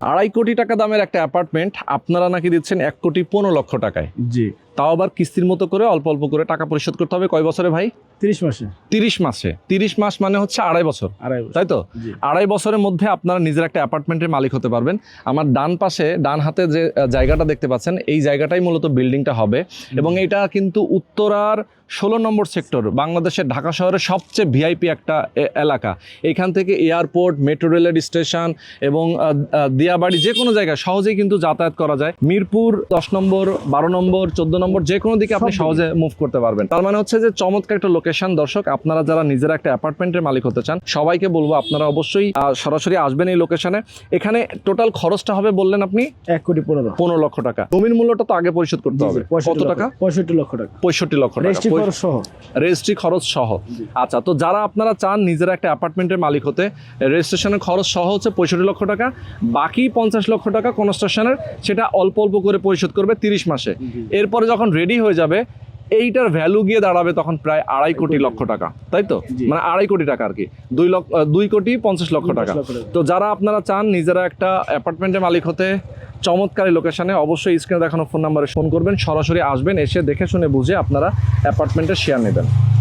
2.5 কোটি টাকা দামের একটা অ্যাপার্টমেন্ট আপনারা নাকি দিচ্ছেন 1,15,00,000 টাকায়। জি, তাও আবার কিস্তির মতো করে অল্প অল্প করে টাকা পরিশোধ করতে হবে। কয় বছরে ভাই? 30 মাসে। 30 মাসে। 30 মাস মানে হচ্ছে 2.5 বছর, 2.5 বছর। তাই তো? জি। 2.5 বছরের মধ্যে আপনারা নিজের একটা অ্যাপার্টমেন্টের মালিক হতে পারবেন। আমার ডান পাশে, ডান হাতে যে জায়গাটা দেখতে পাচ্ছেন, এই জায়গাটাই মূলত বিল্ডিংটা হবে এবং এটা কিন্তু উত্তরার 16 নম্বর সেক্টর, বাংলাদেশের ঢাকা শহরের সবচেয়ে ভিআইপি একটা এলাকা। এখান থেকে এয়ারপোর্ট, মেট্রো রেলের স্টেশন এবং দিয়াবাড়ি যে কোনো জায়গায় সহজেই কিন্তু যাতায়াত করা যায়। মিরপুর 10 নম্বর, 12 নম্বর, 14 নম্বর যে কোনো দিকে আপনি সহজে মুভ করতে পারবেন। তার মানে হচ্ছে যে চমৎকার একটা লোকেশন। দর্শক, আপনারা যারা নিজেরা একটা অ্যাপার্টমেন্টের মালিক হতে চান, সবাইকে বলবো আপনারা অবশ্যই সরাসরি আসবেন এই লোকেশনে। এখানে টোটাল খরচটা হবে বললেন আপনি 1,15,00,000 টাকা। জমির মূল্যটা তো আগে পরিশোধ করতে হবে। কত টাকা? 65 লক্ষ টাকা। 65 লক্ষ টাকা খরচ সহ। রেজিস্ট্রি খরচ সহ। আচ্ছা, তো যারা আপনারা চান নিজেরা একটা অ্যাপার্টমেন্টের মালিক হতে, রেজিস্ট্রেশনের খরচ সহ হচ্ছে 65 লক্ষ টাকা, বাকি 50 লক্ষ টাকা কনস্ট্রাকশনের, সেটা অল্প অল্প করে পরিশোধ করবে 30 মাসে। এরপরে যখন রেডি হয়ে যাবে, এইটার ভ্যালু গিয়ে দাঁড়াবে তখন প্রায় 2.5 কোটি লক্ষ টাকা, তাই তো? মানে 2.5 কোটি টাকা আর কি, 2,50,00,000 টাকা। তো যারা আপনারা চান নিজেরা একটা অ্যাপার্টমেন্টের মালিক হতে চমৎকার লোকেশনে, অবশ্যই স্ক্রিনে দেখানো ফোন নাম্বারে ফোন করবেন, সরাসরি আসবেন, এসে দেখে শুনে বুঝে আপনারা অ্যাপার্টমেন্টের শেয়ার নেবেন।